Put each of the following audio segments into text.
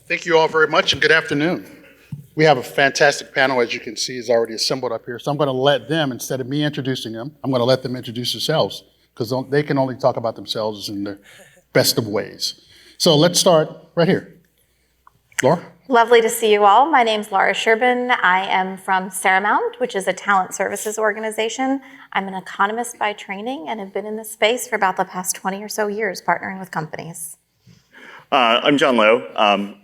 Thank you all very much and good afternoon. We have a fantastic panel, as you can see, is already assembled up here. So I'm going to let them, instead of me introducing them, I'm going to let them introduce themselves because they can only talk about themselves in the best of ways. So let's start right here. Laura? Lovely to see you all. My name's Laura Sherbin. I am from Saramount, which is a talent services organization. I'm an economist by training and have been in this space for about the past 20 or so years, partnering with companies. I'm John Lowe.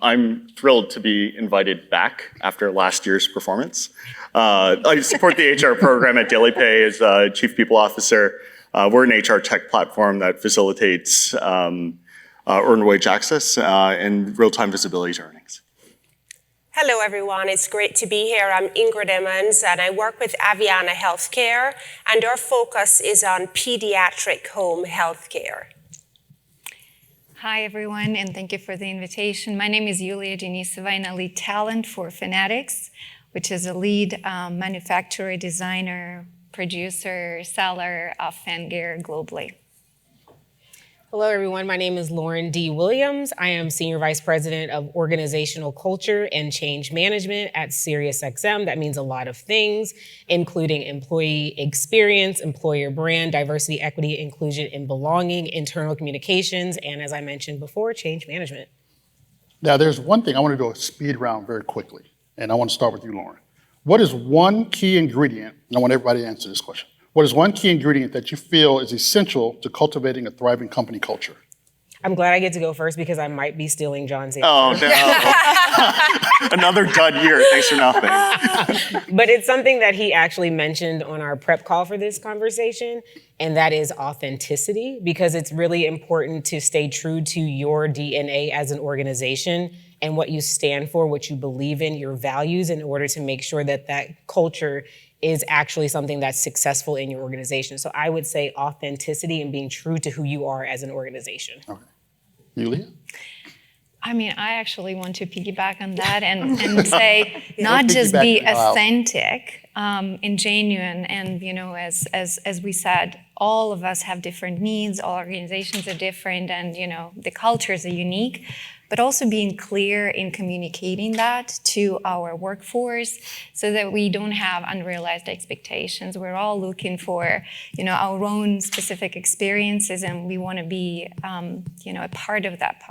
I'm thrilled to be invited back after last year's performance. I support the HR program at DailyPay as Chief People Officer. We're an HR tech platform that facilitates earned wage access and real-time visibility to earnings. Hello, everyone. It's great to be here. I'm Ingrid Emmons, and I work with Aviana Healthcare, and our focus is on pediatric home healthcare. Hi, everyone, and thank you for the invitation. My name is Yulia Denisova, and I lead talent for Fanatics, which is a lead manufacturer, designer, producer, seller of fan gear globally. Hello, everyone. My name is Lauren D. Williams. I am Senior Vice President of Organizational Culture and Change Management at SiriusXM. That means a lot of things, including employee experience, employer brand, diversity, equity, inclusion, and belonging, internal communications, and as I mentioned before, change management. Now, there's one thing I want to do a speed round very quickly, and I want to start with you, Lauren. What is one key ingredient, and I want everybody to answer this question. What is one key ingredient that you feel is essential to cultivating a thriving company culture? I'm glad I get to go first because I might be stealing John's answer. Oh, no. Another dud year. Thanks for nothing. But it's something that he actually mentioned on our prep call for this conversation, and that is authenticity, because it's really important to stay true to your DNA as an organization and what you stand for, what you believe in, your values, in order to make sure that that culture is actually something that's successful in your organization. So I would say authenticity and being true to who you are as an organization. Okay. Yulia? I mean, I actually want to piggyback on that and say not just be authentic and genuine. And, you know, as we said, all of us have different needs, all organizations are different, and, you know, the cultures are unique. But also being clear in communicating that to our workforce so that we don't have unrealized expectations. We're all looking for, you know, our own specific experiences, and we want to be, you know, a part of that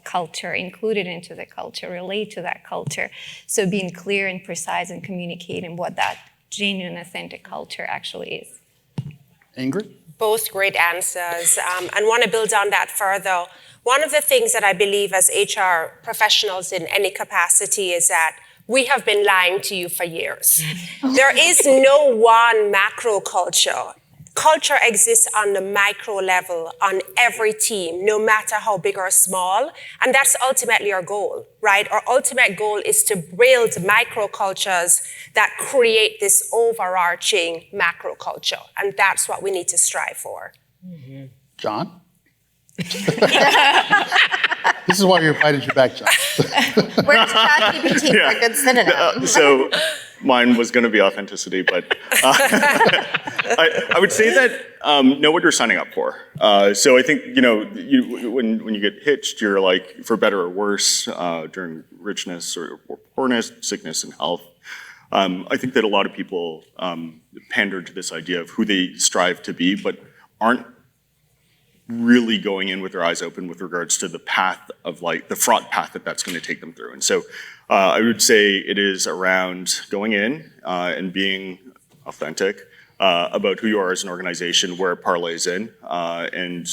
culture, included into the culture, relate to that culture. So being clear and precise and communicating what that genuine, authentic culture actually is. Ingrid? Both great answers, and want to build on that further. One of the things that I believe as HR professionals in any capacity is that we have been lying to you for years. There is no one macro culture. Culture exists on the micro level on every team, no matter how big or small, and that's ultimately our goal, right? Our ultimate goal is to build micro cultures that create this overarching macro culture, and that's what we need to strive for. Mm-hmm. John? This is why we invited you back, John. Where's ChatGPT for a good synonym? So mine was going to be authenticity, but I would say that know what you're signing up for. So I think, you know, when you get hitched, you're like, for better or worse, during richness or poorness, sickness and health. I think that a lot of people pander to this idea of who they strive to be, but aren't really going in with their eyes open with regards to the path of, like, the fraught path that's going to take them through. And so I would say it is around going in and being authentic about who you are as an organization, where it parlays in, and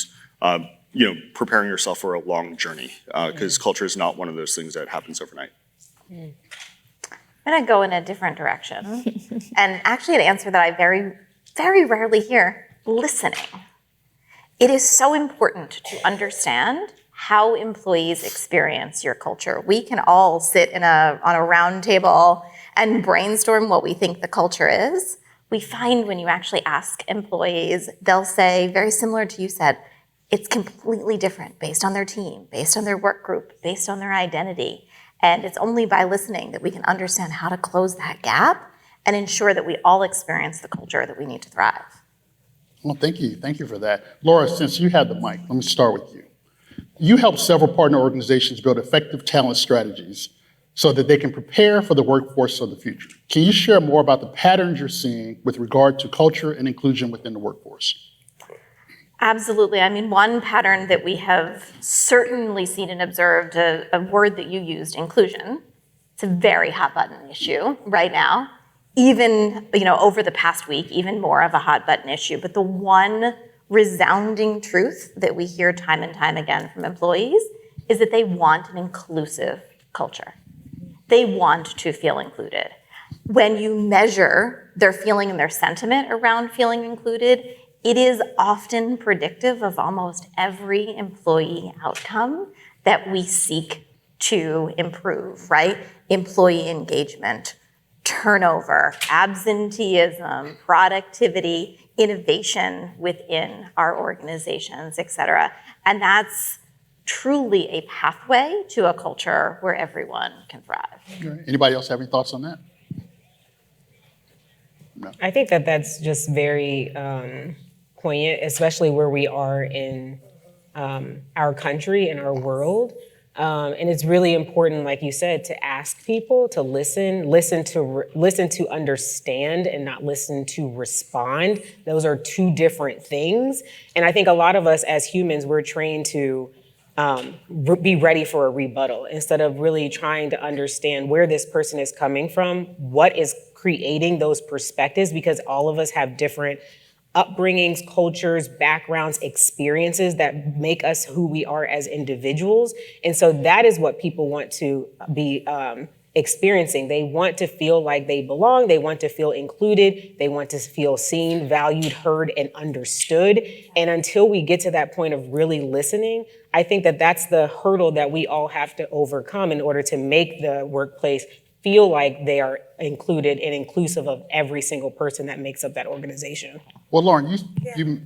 you know, preparing yourself for a long journey, because culture is not one of those things that happens overnight. I'm going to go in a different direction, and actually an answer that I very, very rarely hear: listening. It is so important to understand how employees experience your culture. We can all sit on a round table and brainstorm what we think the culture is. We find when you actually ask employees, they'll say, very similar to you said, it's completely different based on their team, based on their work group, based on their identity. And it's only by listening that we can understand how to close that gap and ensure that we all experience the culture that we need to thrive. Well, thank you. Thank you for that. Laura, since you had the mic, let me start with you. You help several partner organizations build effective talent strategies so that they can prepare for the workforce of the future. Can you share more about the patterns you're seeing with regard to culture and inclusion within the workforce? Absolutely. I mean, one pattern that we have certainly seen and observed, a word that you used, inclusion. It's a very hot button issue right now. Even, over the past week, even more of a hot button issue. But the one resounding truth that we hear time and time again from employees is that they want an inclusive culture. They want to feel included. When you measure their feeling and their sentiment around feeling included, it is often predictive of almost every employee outcome that we seek to improve, right? Employee engagement, turnover, absenteeism, productivity, innovation within our organizations, et cetera. And that's truly a pathway to a culture where everyone can thrive. Anybody else have any thoughts on that? No. I think that that's just very poignant, especially where we are in our country and our world. And it's really important, like you said, to ask people to listen to understand and not listen to respond. Those are two different things. And I think a lot of us as humans, we're trained to be ready for a rebuttal instead of really trying to understand where this person is coming from, what is creating those perspectives, because all of us have different upbringings, cultures, backgrounds, experiences that make us who we are as individuals. And so that is what people want to be experiencing. They want to feel like they belong. They want to feel included. They want to feel seen, valued, heard, and understood. And until we get to that point of really listening, I think that that's the hurdle that we all have to overcome in order to make the workplace feel like they are included and inclusive of every single person that makes up that organization. Well, Lauren,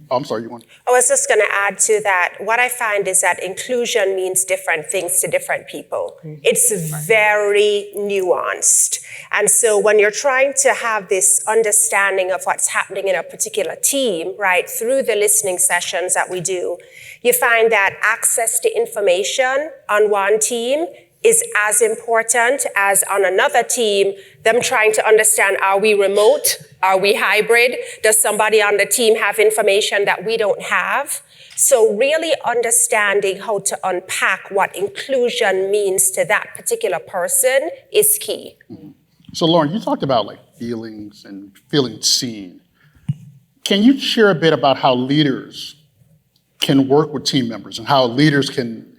I'm sorry, you want? I was just going to add to that. What I find is that inclusion means different things to different people. It's very nuanced. And so when you're trying to have this understanding of what's happening in a particular team, right, through the listening sessions that we do, you find that access to information on one team is as important as on another team, them trying to understand, are we remote? Are we hybrid? Does somebody on the team have information that we don't have? So really understanding how to unpack what inclusion means to that particular person is key. So Lauren, you talked about like feelings and feeling seen. Can you share a bit about how leaders can work with team members and how leaders can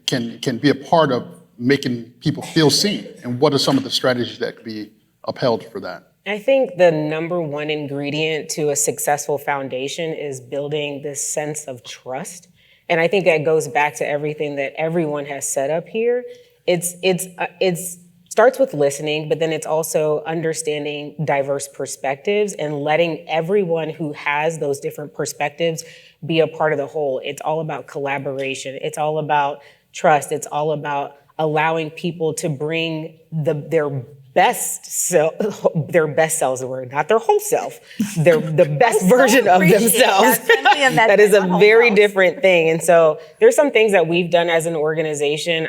be a part of making people feel seen? And what are some of the strategies that could be upheld for that? I think the number one ingredient to a successful foundation is building this sense of trust. And I think that goes back to everything that everyone has set up here. It starts with listening, but then it's also understanding diverse perspectives and letting everyone who has those different perspectives be a part of the whole. It's all about collaboration. It's all about trust. It's all about allowing people to bring their best selves, not their whole self, the best version of themselves. That is a very different thing. And so there's some things that we've done as an organization.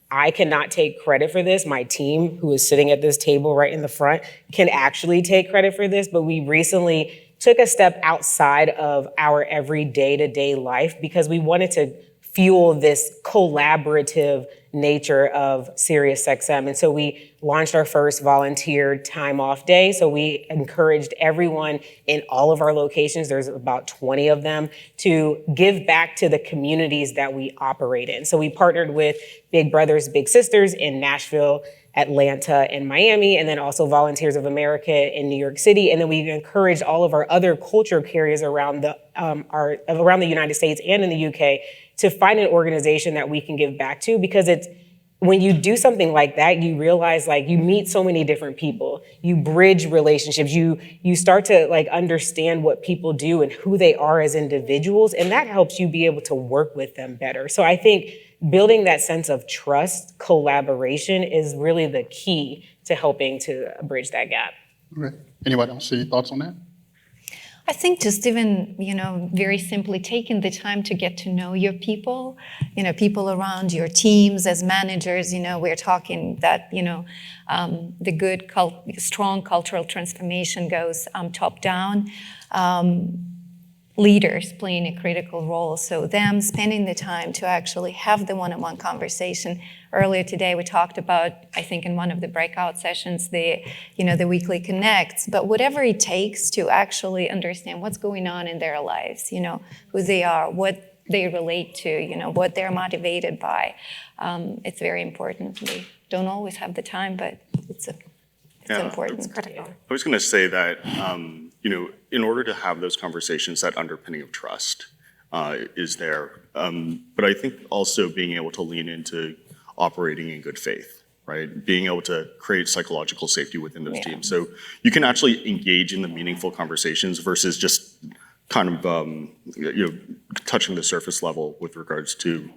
I cannot take credit for this. My team, who is sitting at this table right in the front, can actually take credit for this. But we recently took a step outside of our everyday to-day life because we wanted to fuel this collaborative nature of SiriusXM. And so we launched our first volunteer time off day. So we encouraged everyone in all of our locations, there's about 20 of them, to give back to the communities that we operate in. So we partnered with Big Brothers Big Sisters in Nashville, Atlanta, and Miami, and then also Volunteers of America in New York City. And then we encouraged all of our other culture carriers around the United States and in the UK to find an organization that we can give back to, because it's when you do something like that, you realize like you meet so many different people, you bridge relationships, you start to like understand what people do and who they are as individuals, and that helps you be able to work with them better. So I think building that sense of trust, collaboration is really the key to helping to bridge that gap. Okay. Anybody else, any thoughts on that? I think just even, very simply taking the time to get to know your people, people around your teams as managers, we're talking that, the good, strong cultural transformation goes top down. Leaders playing a critical role. So them spending the time to actually have the one-on-one conversation. Earlier today, we talked about, I think in one of the breakout sessions, the weekly connects, but whatever it takes to actually understand what's going on in their lives, who they are, what they relate to, what they're motivated by. It's very important. We don't always have the time, but it's important. It's critical. I was going to say that, in order to have those conversations, that underpinning of trust is there. But I think also being able to lean into operating in good faith, right? Being able to create psychological safety within those teams. So you can actually engage in the meaningful conversations versus just kind of, touching the surface level with regards to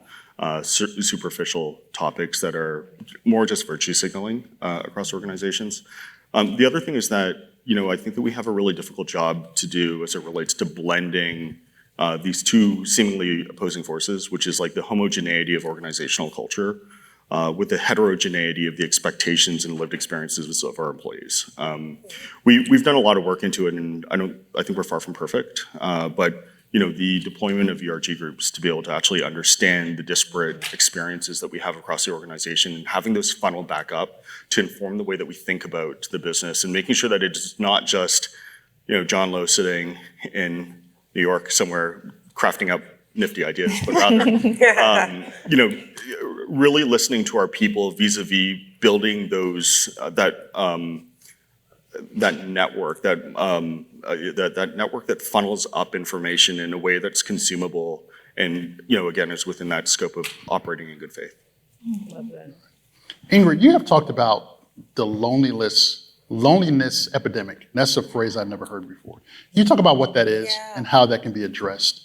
superficial topics that are more just virtue signaling across organizations. The other thing is that, I think that we have a really difficult job to do as it relates to blending these two seemingly opposing forces, which is like the homogeneity of organizational culture with the heterogeneity of the expectations and lived experiences of our employees. We've done a lot of work into it, and I think we're far from perfect, but the deployment of ERG groups to be able to actually understand the disparate experiences that we have across the organization and having those funneled back up to inform the way that we think about the business and making sure that it's not just, John Lowe sitting in New York somewhere crafting up nifty ideas, but rather, really listening to our people vis-a-vis building those, that network, that network that funnels up information in a way that's consumable and, again, is within that scope of operating in good faith. Love that. Ingrid, you have talked about the loneliness epidemic. That's a phrase I've never heard before. Can you talk about what that is and how that can be addressed?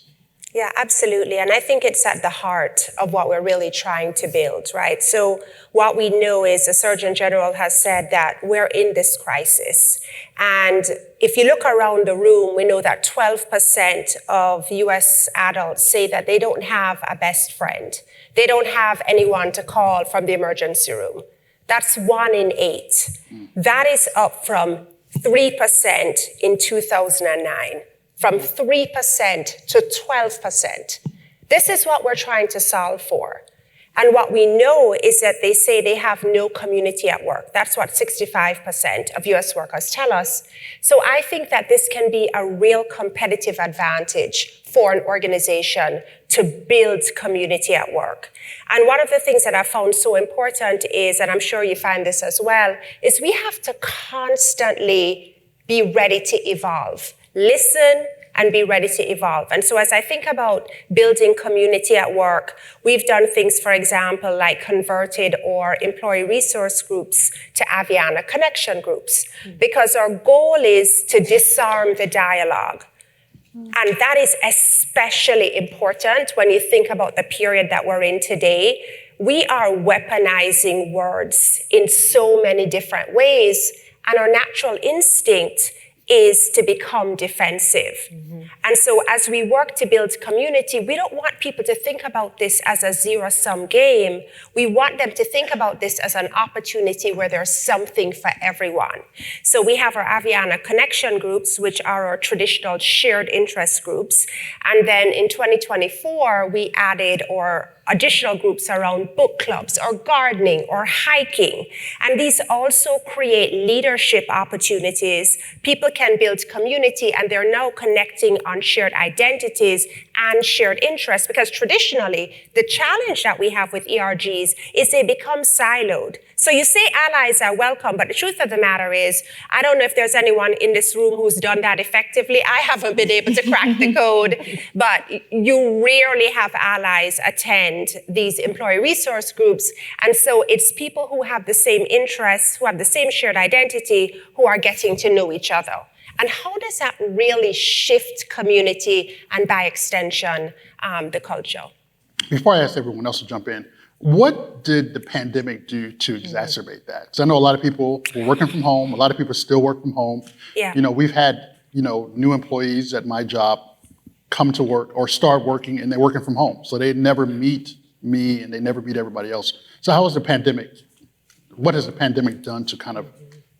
Yeah, absolutely. And I think it's at the heart of what we're really trying to build, right? So what we know is the Surgeon General has said that we're in this crisis. And if you look around the room, we know that 12% of US adults say that they don't have a best friend. They don't have anyone to call from the emergency room. That's 1 in 8. That is up from 3% in 2009. From 3% to 12%. This is what we're trying to solve for. And what we know is that they say they have no community at work. That's what 65% of US workers tell us. So I think that this can be a real competitive advantage for an organization to build community at work. And one of the things that I found so important is, and I'm sure you find this as well, is we have to constantly be ready to evolve. Listen and be ready to evolve. And so as I think about building community at work, we've done things, for example, like converted our employee resource groups to Aviana connection groups, because our goal is to disarm the dialogue. And that is especially important when you think about the period that we're in today. We are weaponizing words in so many different ways, and our natural instinct is to become defensive. And so as we work to build community, we don't want people to think about this as a zero-sum game. We want them to think about this as an opportunity where there's something for everyone. So we have our Aviana connection groups, which are our traditional shared interest groups. And then in 2024, we added our additional groups around book clubs or gardening or hiking. And these also create leadership opportunities. People can build community, and they're now connecting on shared identities and shared interests, because traditionally, the challenge that we have with ERGs is they become siloed. So you say allies are welcome, but the truth of the matter is, I don't know if there's anyone in this room who's done that effectively. I haven't been able to crack the code, but you rarely have allies attend these employee resource groups. And so it's people who have the same interests, who have the same shared identity, who are getting to know each other. And how does that really shift community and, by extension, the culture? Before I ask everyone else to jump in, what did the pandemic do to exacerbate that? Because I know a lot of people were working from home. A lot of people still work from home. Yeah. We've had new employees at my job come to work or start working and they're working from home. So they never meet me and they never meet everybody else. So what has the pandemic done to kind of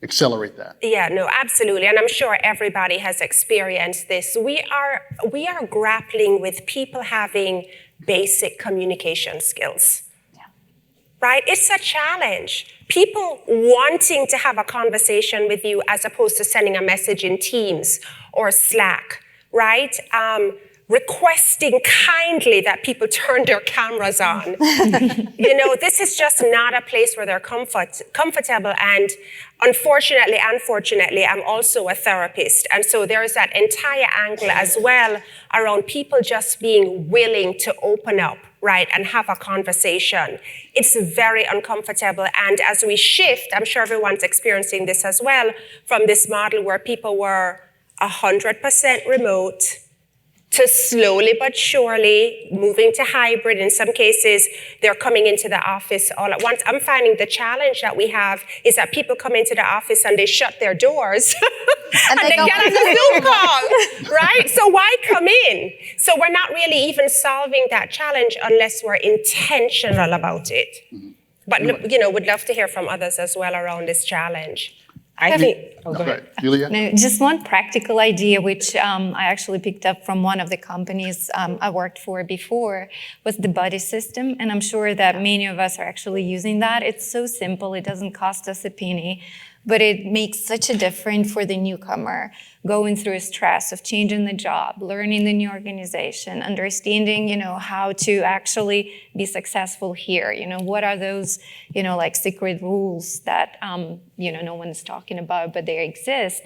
accelerate that? Yeah, no, absolutely. And I'm sure everybody has experienced this. We are grappling with people having basic communication skills. Right? It's a challenge. People wanting to have a conversation with you as opposed to sending a message in Teams or Slack, right? Requesting kindly that people turn their cameras on. This is just not a place where they're comfortable. And unfortunately, I'm also a therapist. And so there's that entire angle as well around people just being willing to open up, right, and have a conversation. It's very uncomfortable. And as we shift, I'm sure everyone's experiencing this as well, from this model where people were 100% remote to slowly but surely moving to hybrid. In some cases, they're coming into the office all at once. I'm finding the challenge that we have is that people come into the office and they shut their doors and they get on the Zoom call, right? So why come in? So we're not really even solving that challenge unless we're intentional about it. But, would love to hear from others as well around this challenge. I think, go Okay, ahead. Julia? No, just one practical idea, which I actually picked up from one of the companies I worked for before, was the buddy system. And I'm sure that many of us are actually using that. It's so simple. It doesn't cost us a penny. But it makes such a difference for the newcomer going through a stress of changing the job, learning the new organization, understanding, how to actually be successful here. What are those, like secret rules that, no one's talking about, but they exist.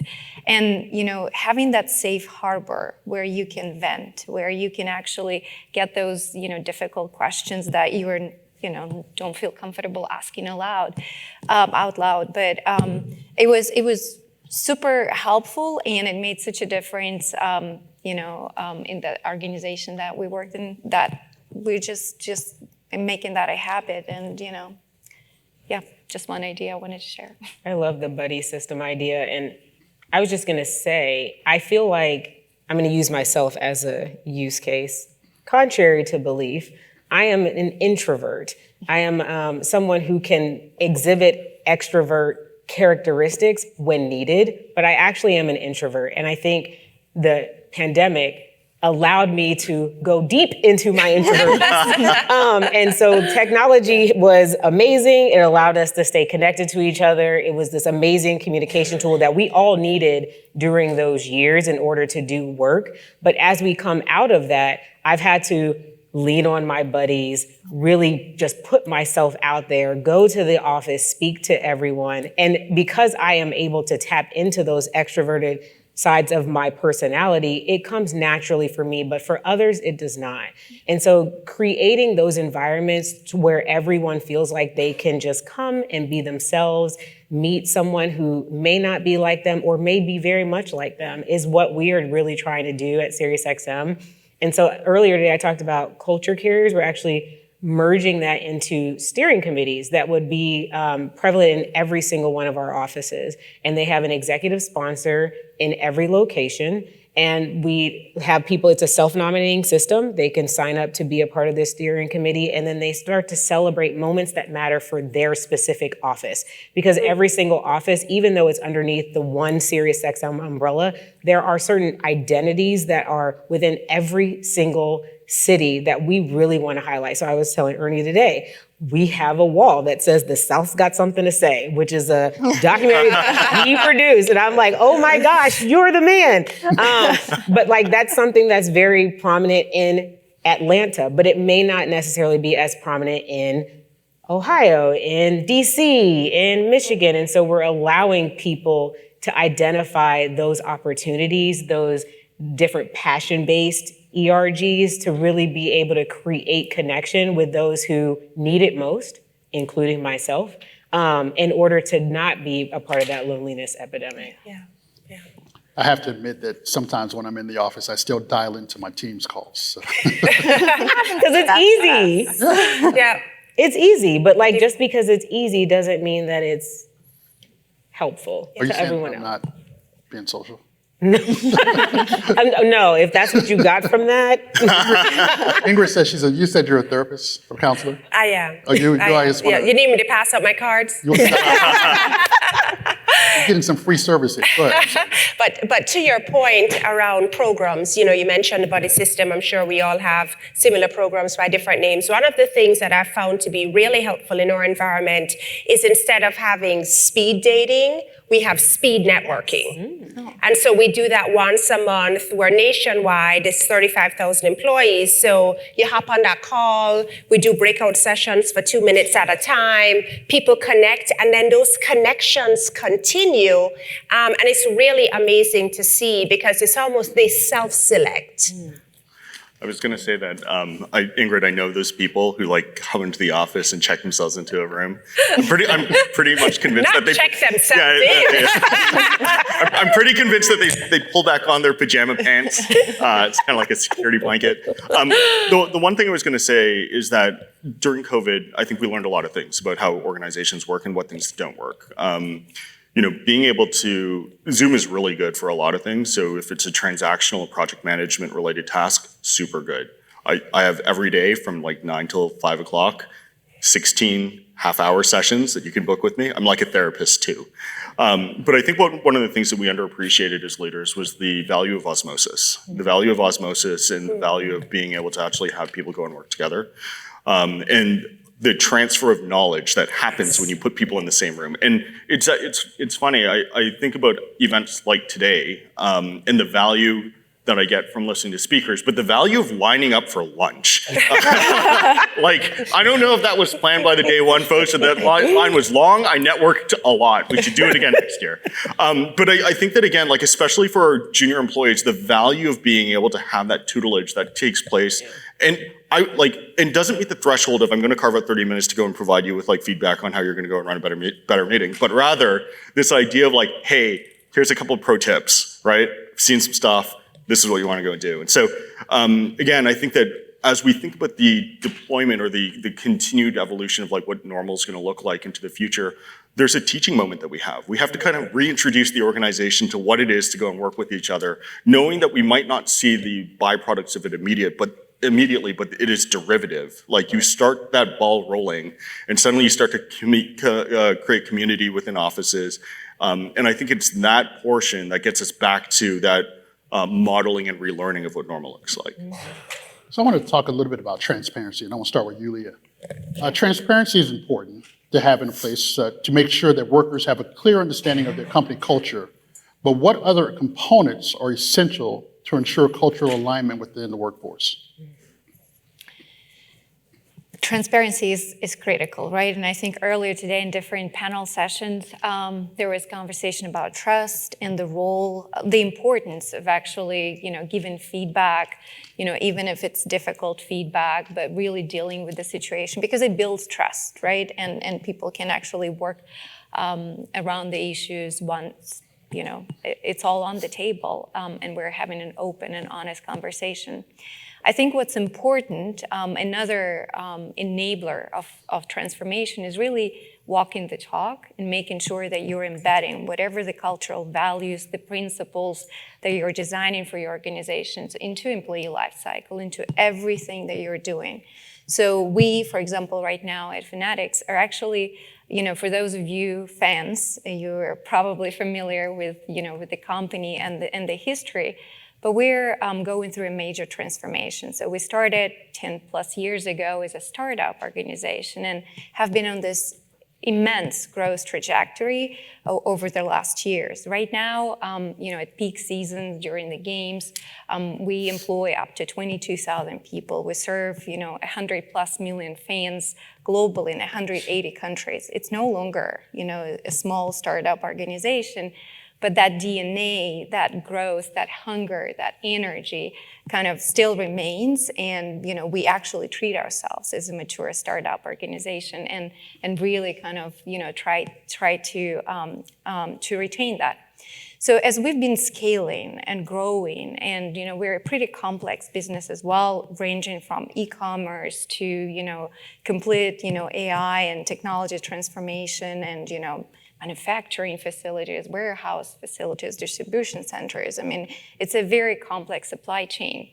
And, having that safe harbor where you can vent, where you can actually get those, difficult questions that you are don't feel comfortable asking out loud. But it was super helpful, and it made such a difference, in the organization that we worked in, that we just making that a habit. And just one idea I wanted to share. I love the buddy system idea. And I was just going to say, I feel like I'm going to use myself as a use case. Contrary to belief, I am an introvert. I am someone who can exhibit extrovert characteristics when needed, but I actually am an introvert. And I think the pandemic allowed me to go deep into my introvertness. And so technology was amazing. It allowed us to stay connected to each other. It was this amazing communication tool that we all needed during those years in order to do work. But as we come out of that, I've had to lean on my buddies, really just put myself out there, go to the office, speak to everyone. And because I am able to tap into those extroverted sides of my personality, it comes naturally for me, but for others, it does not. And so creating those environments to where everyone feels like they can just come and be themselves, meet someone who may not be like them or may be very much like them, is what we are really trying to do at SiriusXM. And so earlier today, I talked about culture carriers. We're actually merging that into steering committees that would be prevalent in every single one of our offices. And they have an executive sponsor in every location. And we have people, it's a self-nominating system. They can sign up to be a part of this steering committee, and then they start to celebrate moments that matter for their specific office. Because every single office, even though it's underneath the one SiriusXM umbrella, there are certain identities that are within every single city that we really want to highlight. So I was telling Ernie today, we have a wall that says the South's got something to say, which is a documentary that he produced. And I'm like, oh my gosh, you're the man. But like, that's something that's very prominent in Atlanta, but it may not necessarily be as prominent in Ohio, in DC, in Michigan. And so we're allowing people to identify those opportunities, those different passion-based ERGs, to really be able to create connection with those who need it most, including myself, in order to not be a part of that loneliness epidemic. Yeah. I have to admit that sometimes when I'm in the office, I still dial into my Teams calls. So. Because it's easy. Yeah. It's easy, but like just because it's easy doesn't mean that it's helpful Are you to saying everyone I'm else. not being social? No, if that's what you got from that. Ingrid says you said you're a therapist or counselor. I am. Oh, you I am. just wanna- You need me to pass out my cards? You're getting some free services. Go ahead. But to your point around programs, you mentioned the buddy system. I'm sure we all have similar programs by different names. One of the things that I've found to be really helpful in our environment is instead of having speed dating, we have speed networking. And so we do that once a month. We're nationwide. It's 35,000 employees. So you hop on that call. We do breakout sessions for 2 minutes at a time. People connect, and then those connections continue. And it's really amazing to see because it's almost they self-select. I was going to say that, Ingrid, I know those people who come into the office and check themselves into a room. I'm pretty much convinced Not that they check themselves in. I'm pretty convinced that they pull back on their pajama pants. It's kind of like a security blanket. The one thing I was going to say is that during COVID, I think we learned a lot of things about how organizations work and what things don't work. Being able to, Zoom is really good for a lot of things. So if it's a transactional project management related task, super good. I have every day from 9 till 5 o'clock, 16 half-hour sessions that you can book with me. I'm like a therapist too. But I think one of the things that we underappreciated as leaders was the value of osmosis. The value of osmosis and the value of being able to actually have people go and work together. And the transfer of knowledge that happens when you put people in the same room. And it's funny, I think about events like today and the value that I get from listening to speakers, but the value of lining up for lunch. I don't know if that was planned by the day one folks, or that line was long. I networked a lot. We should do it again next year. But I think that again, especially for our junior employees, the value of being able to have that tutelage that takes place, and and doesn't meet the threshold of I'm going to carve out 30 minutes to go and provide you with feedback on how you're going to go and run a better meeting, but rather this idea of hey, here's a couple of pro tips, right? I've seen some stuff. This is what you want to go and do. And so, again, I think that as we think about the deployment or the continued evolution of what normal is going to look like into the future, there's a teaching moment that we have. We have to kind of reintroduce the organization to what it is to go and work with each other, knowing that we might not see the byproducts of it immediately, but it is derivative. You start that ball rolling, and suddenly you start to create community within offices. And I think it's that portion that gets us back to that modeling and relearning of what normal looks like. So I want to talk a little bit about transparency, and I want to start with you, Leah. Transparency is important to have in place to make sure that workers have a clear understanding of their company culture. But what other components are essential to ensure cultural alignment within the workforce? Transparency is critical, right? And I think earlier today in different panel sessions, there was conversation about trust and the role, the importance of actually, giving feedback, even if it's difficult feedback, but really dealing with the situation because it builds trust, right? And people can actually work around the issues once, it's all on the table and we're having an open and honest conversation. I think what's important, another enabler of transformation is really walking the talk and making sure that you're embedding whatever the cultural values, the principles that you're designing for your organizations into employee life cycle, into everything that you're doing. So we, for example, right now at Fanatics are actually, for those of you fans, you're probably familiar with, with the company and the history. But we're going through a major transformation. So we started 10 plus years ago as a startup organization and have been on this immense growth trajectory over the last years. Right now, at peak season during the games, we employ up to 22,000 people. We serve, 100 plus million fans globally in 180 countries. It's no longer, a small startup organization. But that DNA, that growth, that hunger, that energy kind of still remains. And, we actually treat ourselves as a mature startup organization and really kind of, try to retain that. So as we've been scaling and growing, and we're a pretty complex business as well, ranging from e-commerce to complete AI and technology transformation and manufacturing facilities, warehouse facilities, distribution centers. I mean, it's a very complex supply chain.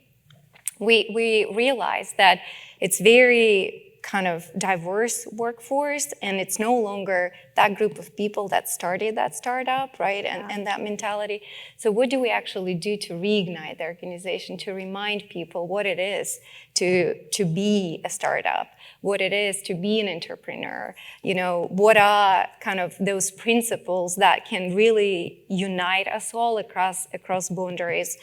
We realize that it's very kind of diverse workforce, and it's no longer that group of people that started that startup, right? And that mentality. So what do we actually do to reignite the organization, to remind people what it is to be a startup, what it is to be an entrepreneur, what are kind of those principles that can really unite us all across boundaries,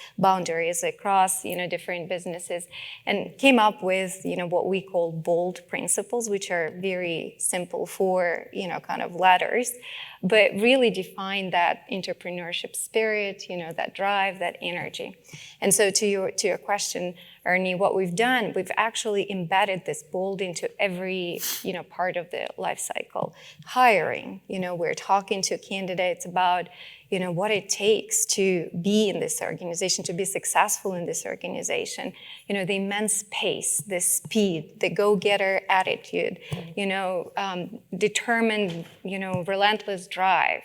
across, different businesses, and came up with, what we call bold principles, which are very simple for, kind of letters, but really define that entrepreneurship spirit, that drive, that energy. And so to your question, Ernie, what we've done, we've actually embedded this bold into every, part of the life cycle. Hiring, we're talking to candidates about, what it takes to be in this organization, to be successful in this organization, the immense pace, the speed, the go-getter attitude, determined, relentless drive,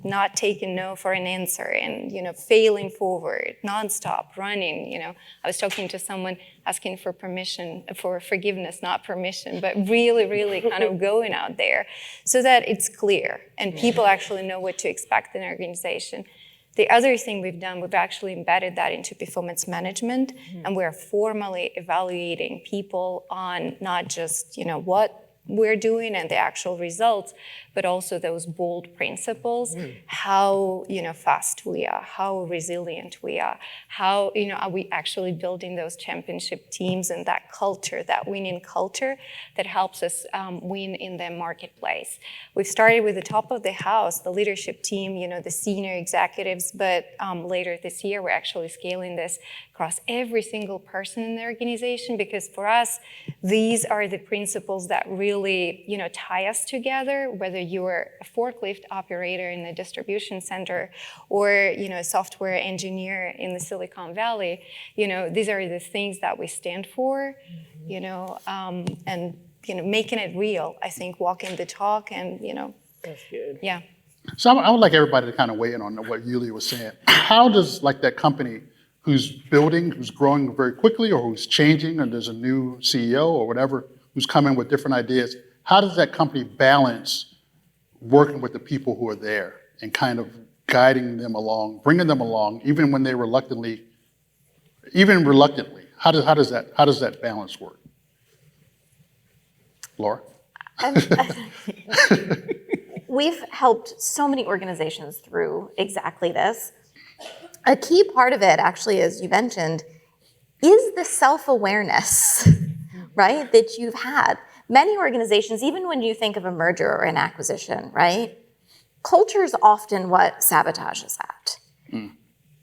not taking no for an answer and, failing forward, nonstop, running, I was talking to someone asking for permission, for forgiveness, not permission, but really, really kind of going out there so that it's clear and people actually know what to expect in an organization. The other thing we've done, we've actually embedded that into performance management, and we're formally evaluating people on not just, what we're doing and the actual results, but also those bold principles, how, fast we are, how resilient we are, how, are we actually building those championship teams and that culture, that winning culture that helps us win in the marketplace. We've started with the top of the house, the leadership team, the senior executives, but later this year, we're actually scaling this across every single person in the organization, because for us, these are the principles that really, tie us together, whether you're a forklift operator in the distribution center or, a software engineer in the Silicon Valley. These are the things that we stand for, and, making it real, I think, walking the talk and, That's good. Yeah. So I would like everybody to kind of weigh in on what Yulia was saying. How does that company who's building, who's growing very quickly, or who's changing, and there's a new CEO or whatever, who's coming with different ideas, how does that company balance working with the people who are there and kind of guiding them along, bringing them along, even when they reluctantly, how does that balance work? Laura? We've helped so many organizations through exactly this. A key part of it, actually, as you mentioned, is the self-awareness, right, that you've had. Many organizations, even when you think of a merger or an acquisition, right, culture is often what sabotages that.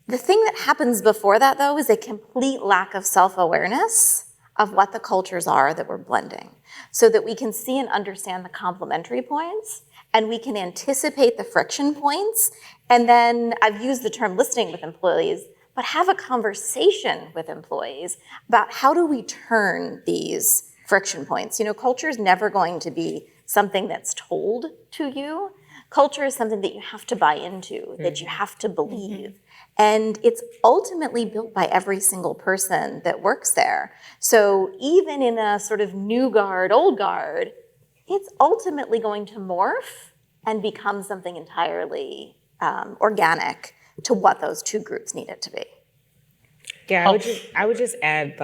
The thing that happens before that, though, is a complete lack of self-awareness of what the cultures are that we're blending, so that we can see and understand the complementary points, and we can anticipate the friction points, and then I've used the term listening with employees, but have a conversation with employees about how do we turn these friction points. Culture is never going to be something that's told to you. Culture is something that you have to buy into, that you have to believe. And it's ultimately built by every single person that works there. So even in a sort of new guard, old guard, it's ultimately going to morph and become something entirely organic to what those two groups need it to be. Yeah, I would just add,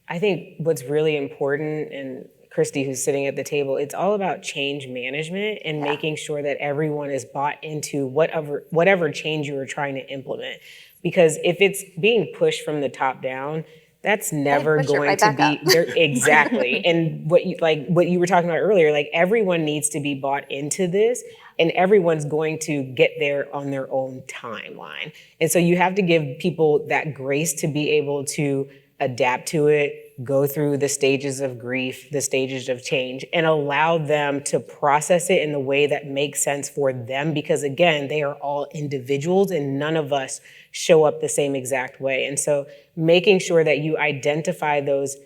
I think what's really important, and Christy, who's sitting at the table, it's all about change management and making sure that everyone is bought into whatever change you are trying to implement. Because if it's being pushed from the top down, that's never going to be exactly. And what you were talking about earlier, everyone needs to be bought into this, and everyone's going to get there on their own timeline. And so you have to give people that grace to be able to adapt to it, go through the stages of grief, the stages of change, and allow them to process it in the way that makes sense for them. Because again, they are all individuals and none of us show up the same exact way. And so making sure that you identify those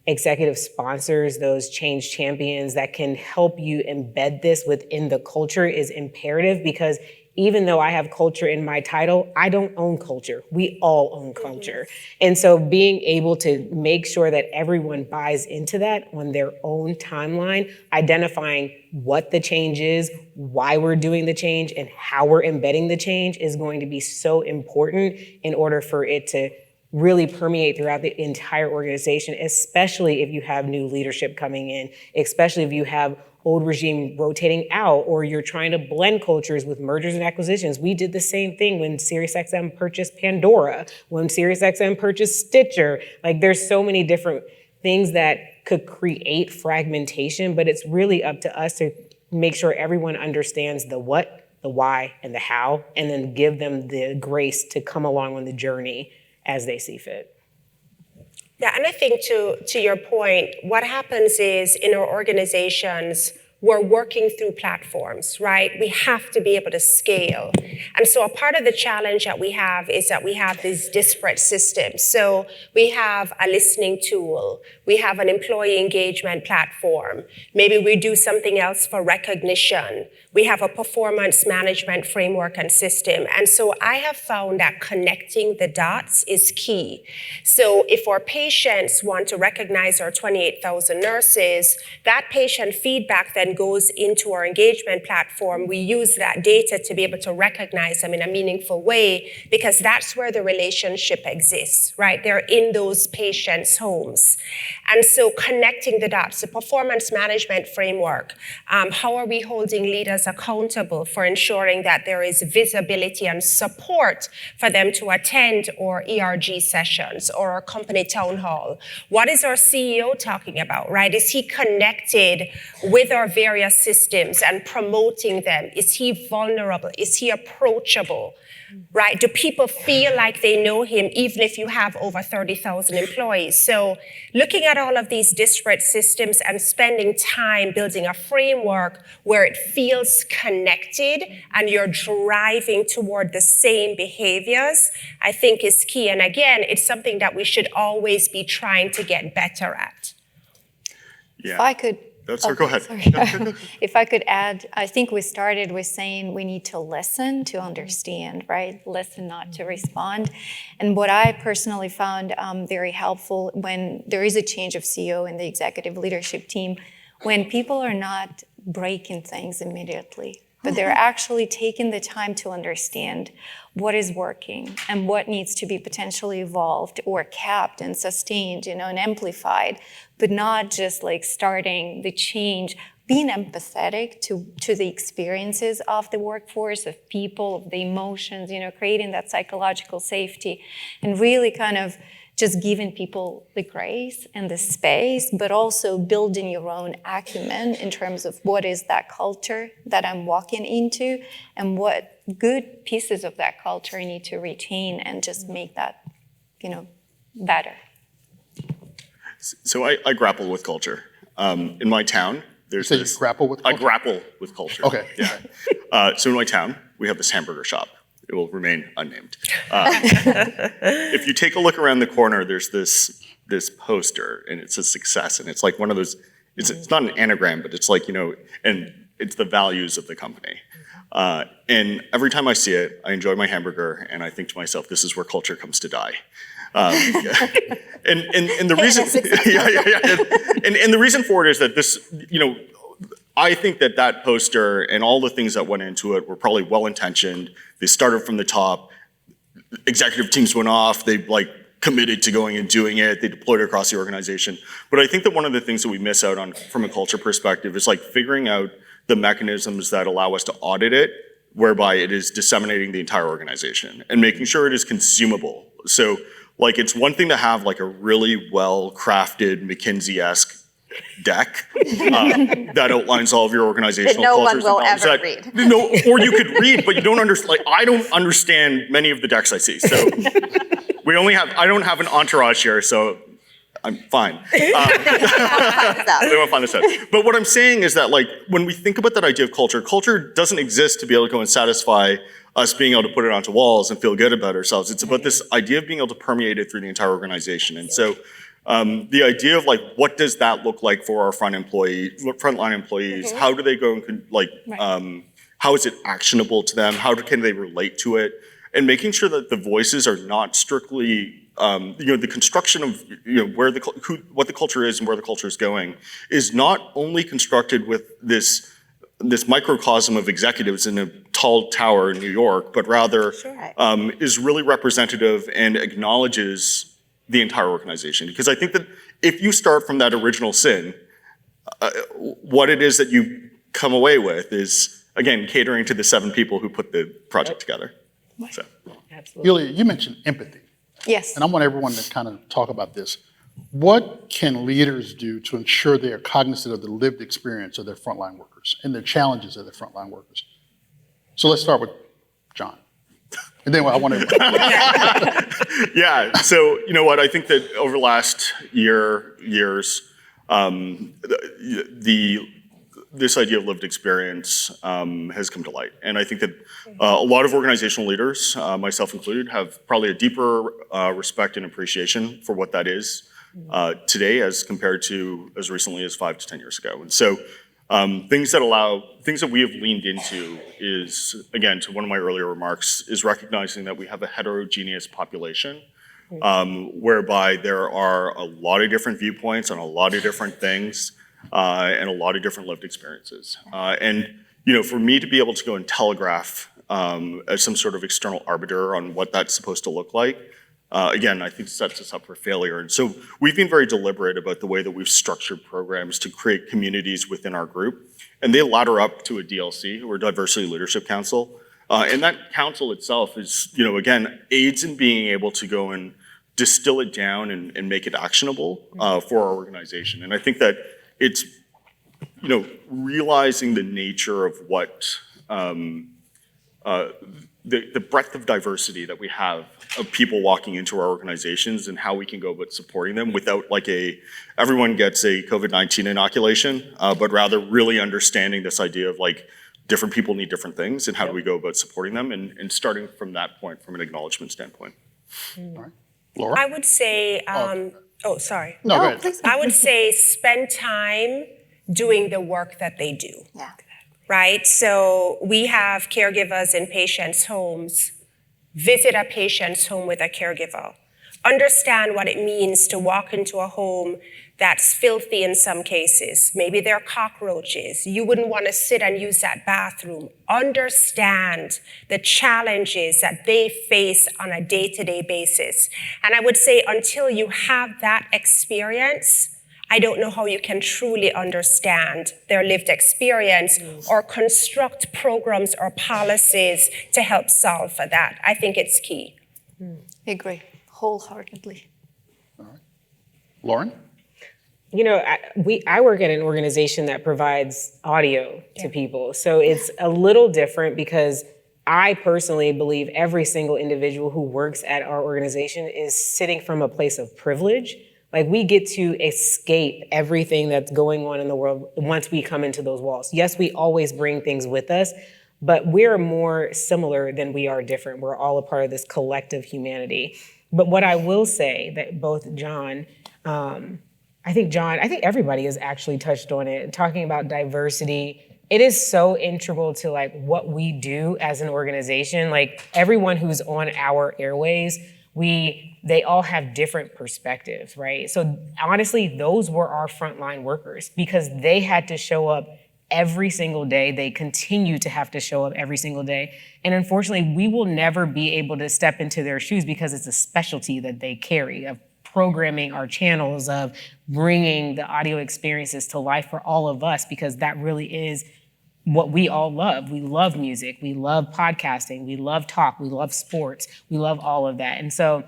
executive sponsors, those change champions that can help you embed this within the culture is imperative, because even though I have culture in my title, I don't own culture. We all own culture. And so being able to make sure that everyone buys into that on their own timeline, identifying what the change is, why we're doing the change, and how we're embedding the change is going to be so important in order for it to really permeate throughout the entire organization, especially if you have new leadership coming in, especially if you have old regime rotating out, or you're trying to blend cultures with mergers and acquisitions. We did the same thing when SiriusXM purchased Pandora, when SiriusXM purchased Stitcher. Like, there's so many different things that could create fragmentation, but it's really up to us to make sure everyone understands the what, the why, and the how, and then give them the grace to come along on the journey as they see fit. Yeah, and I think to your point, what happens is in our organizations, we're working through platforms, right? We have to be able to scale. And so a part of the challenge that we have is that we have these disparate systems. So we have a listening tool. We have an employee engagement platform. Maybe we do something else for recognition. We have a performance management framework and system. And so I have found that connecting the dots is key. So if our patients want to recognize our 28,000 nurses, that patient feedback then goes into our engagement platform. We use that data to be able to recognize them in a meaningful way, because that's where the relationship exists, right? They're in those patients' homes. And so connecting the dots, the performance management framework, how are we holding leaders accountable for ensuring that there is visibility and support for them to attend our ERG sessions or our company town hall? What is our CEO talking about, right? Is he connected with our various systems and promoting them? Is he vulnerable? Is he approachable? Right? Do people feel like they know him even if you have over 30,000 employees? So looking at all of these disparate systems and spending time building a framework where it feels connected and you're driving toward the same behaviors, I think is key. And again, it's something that we should always be trying to get better at. Yeah. If I could. Go ahead. If I could add, I think we started with saying we need to listen to understand, right? Listen, not to respond. And what I personally found very helpful when there is a change of CEO in the executive leadership team, when people are not breaking things immediately, but they're actually taking the time to understand what is working and what needs to be potentially evolved or capped and sustained, and amplified, but not just like starting the change, being empathetic to the experiences of the workforce, of people, of the emotions, creating that psychological safety, and really kind of just giving people the grace and the space, but also building your own acumen in terms of what is that culture that I'm walking into and what good pieces of that culture I need to retain and just make that, better. So I grapple with culture. In my town, there's You grapple with culture? I grapple with culture. Okay. Yeah. So in my town, we have this hamburger shop. It will remain unnamed. If you take a look around the corner, there's this poster, and it says success, and it's like one of those. It's not an anagram, but it's like and it's the values of the company. And every time I see it, I enjoy my hamburger, and I think to myself, this is where culture comes to die. And the reason, and the reason for it is that this, I think that poster and all the things that went into it were probably well-intentioned. They started from the top. Executive teams went off. They committed to going and doing it. They deployed it across the organization. But I think that one of the things that we miss out on from a culture perspective is figuring out the mechanisms that allow us to audit it, whereby it is disseminating the entire organization and making sure it is consumable. So it's one thing to have a really well-crafted McKinsey-esque deck that outlines all of your organizational that no one cultures will and ever values. read. No, or you could read, but you don't understand. I don't understand many of the decks I see. So I don't have an entourage here, so I'm fine. They won't find this out. But what I'm saying is that when we think about that idea of culture doesn't exist to be able to go and satisfy us being able to put it onto walls and feel good about ourselves. It's about this idea of being able to permeate it through the entire organization. And so The idea of like, what does that look like for our frontline employees? How do they go and how is it actionable to them? How can they relate to it? And making sure that the voices are not strictly, the construction of what the culture is and where the culture is going is not only constructed with this microcosm of executives in a tall tower in New York, but rather is really representative and acknowledges the entire organization. Because I think that if you start from that original sin, what it is that you come away with is, again, catering to the 7 people who put the project together. So. Absolutely. Yulia, you mentioned empathy. Yes. And I want everyone to kind of talk about this. What can leaders do to ensure they are cognizant of the lived experience of their frontline workers and the challenges of their frontline workers? So let's start with John. And then I want to. Yeah, so you know what, I think that over the last years, this idea of lived experience has come to light. And I think that a lot of organizational leaders, myself included, have probably a deeper respect and appreciation for what that is today as compared to as recently as 5 to 10 years ago. And so things that we have leaned into is, again, to one of my earlier remarks, is recognizing that we have a heterogeneous population whereby there are a lot of different viewpoints on a lot of different things and a lot of different lived experiences. And for me to be able to go and telegraph as some sort of external arbiter on what that's supposed to look like, again, I think sets us up for failure. And so we've been very deliberate about the way that we've structured programs to create communities within our group. And they ladder up to a DLC, or Diversity Leadership Council. And that council itself is, again, aids in being able to go and distill it down and make it actionable for our organization. And I think that it's, realizing the nature of what the breadth of diversity that we have of people walking into our organizations and how we can go about supporting them without everyone gets a COVID-19 inoculation, but rather really understanding this idea of different people need different things and how do we go about supporting them and starting from that point, from an acknowledgement standpoint. All right. Laura? I would say, sorry. No, go ahead. Please. I would say spend time doing the work that they do. Yeah. Right? So we have caregivers in patients' homes. Visit a patient's home with a caregiver. Understand what it means to walk into a home that's filthy in some cases. Maybe there are cockroaches. You wouldn't want to sit and use that bathroom. Understand the challenges that they face on a day-to-day basis. And I would say until you have that experience, I don't know how you can truly understand their lived experience or construct programs or policies to help solve for that. I think it's key. I agree wholeheartedly. All right. Lauren? I work at an organization that provides audio to people. So it's a little different because I personally believe every single individual who works at our organization is sitting from a place of privilege. We get to escape everything that's going on in the world once we come into those walls. Yes, we always bring things with us, but we're more similar than we are different. We're all a part of this collective humanity. But what I will say that both John, I think everybody has actually touched on it, talking about diversity. It is so integral to what we do as an organization. Everyone who's on our airways, they all have different perspectives, right? So honestly, those were our frontline workers because they had to show up every single day. They continue to have to show up every single day. And unfortunately, we will never be able to step into their shoes because it's a specialty that they carry of programming our channels, of bringing the audio experiences to life for all of us, because that really is what we all love. We love music, we love podcasting, we love talk, we love sports, we love all of that. And so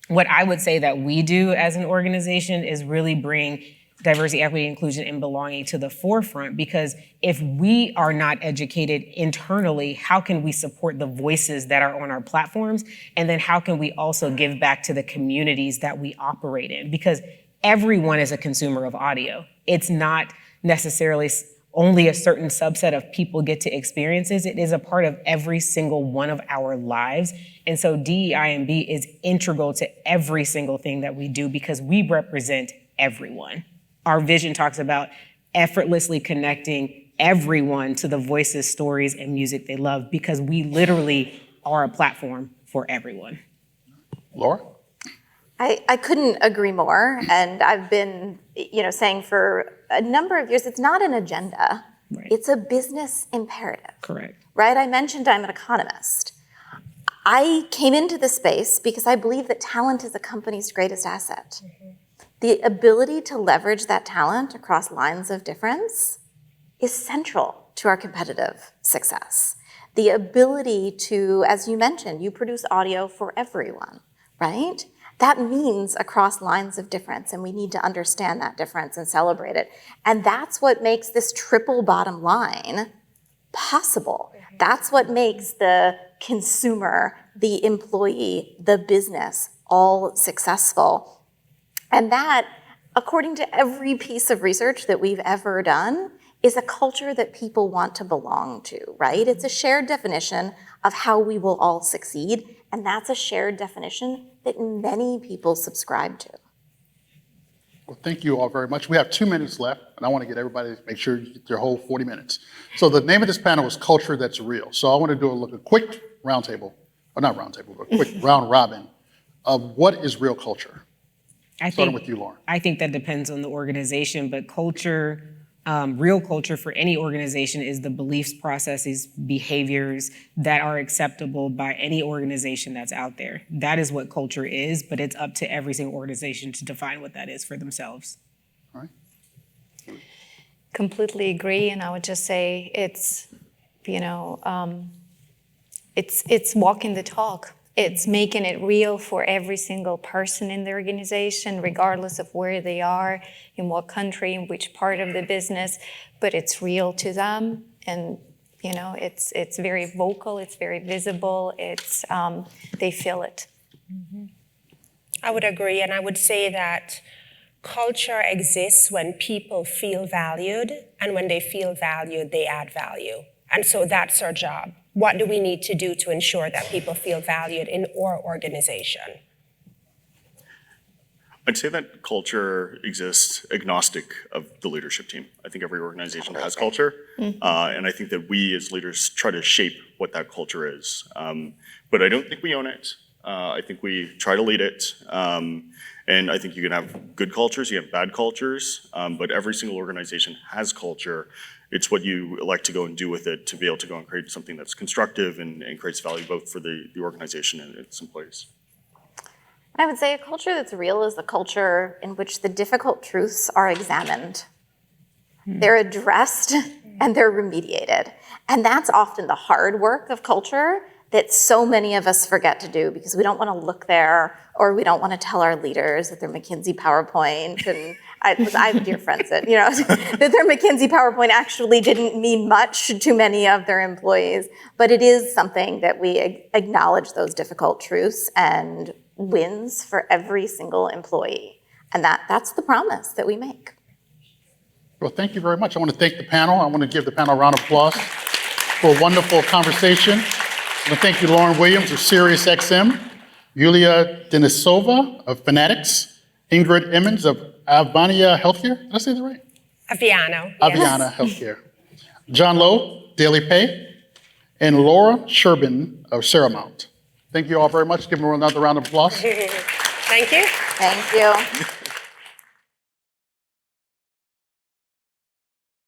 what I would say that we do as an organization is really bring diversity, equity, inclusion, and belonging to the forefront, because if we are not educated internally, how can we support the voices that are on our platforms? And then how can we also give back to the communities that we operate in? Because everyone is a consumer of audio. It's not necessarily only a certain subset of people get to experience it. It is a part of every single one of our lives. And so DEI&B is integral to every single thing that we do because we represent everyone. Our vision talks about effortlessly connecting everyone to the voices, stories, and music they love because we literally are a platform for everyone. Laura? I couldn't agree more. And I've been, saying for a number of years, it's not an agenda. Right. It's a business imperative. Correct. Right? I mentioned I'm an economist. I came into this space because I believe that talent is a company's greatest asset. The ability to leverage that talent across lines of difference is central to our competitive success. The ability to, as you mentioned, you produce audio for everyone, right? That means across lines of difference, and we need to understand that difference and celebrate it. And that's what makes this triple bottom line possible. That's what makes the consumer, the employee, the business all successful. And that, according to every piece of research that we've ever done, is a culture that people want to belong to, right? It's a shared definition of how we will all succeed, and that's a shared definition that many people subscribe to. Well, thank you all very much. We have 2 minutes left, and I want to get everybody to make sure you get their whole 40 minutes. So the name of this panel is Culture That's Real. So I want to do a quick roundtable, or not roundtable, but a quick round robin of what is real culture. Starting with you, Lauren. I think that depends on the organization, but culture, real culture for any organization is the beliefs, processes, behaviors that are acceptable by any organization that's out there. That is what culture is, but it's up to every single organization to define what that is for themselves. All right. Completely agree, and I would just say it's walking the talk. It's making it real for every single person in the organization, regardless of where they are, in what country, in which part of the business, but it's real to them. And, it's very vocal, it's very visible, they feel it. I would agree, and I would say that culture exists when people feel valued, and when they feel valued, they add value. And so that's our job. What do we need to do to ensure that people feel valued in our organization? I'd say that culture exists agnostic of the leadership team. I think every organization has culture, and I think that we as leaders try to shape what that culture is. But I don't think we own it. I think we try to lead it. And I think you can have good cultures, you have bad cultures, but every single organization has culture. It's what you elect to go and do with it to be able to go and create something that's constructive and creates value both for the organization and its employees. I would say a culture that's real is a culture in which the difficult truths are examined. They're addressed and they're remediated. And that's often the hard work of culture that so many of us forget to do because we don't want to look there or we don't want to tell our leaders that their McKinsey PowerPoint, and I have dear friends that, that their McKinsey PowerPoint actually didn't mean much to many of their employees. But it is something that we acknowledge those difficult truths and wins for every single employee. And that's the promise that we make. Well, thank you very much. I want to thank the panel. I want to give the panel a round of applause for a wonderful conversation. I want to thank you, Lauren Williams of SiriusXM, Yulia Denisova of Fanatics, Ingrid Emmons of Avania Healthcare. Did I say that right? Aviano. Aviana Healthcare. John Lowe, Daily Pay, and Laura Sherbin of Seramount. Thank you all very much. Give them another round of applause. Thank you. Thank you.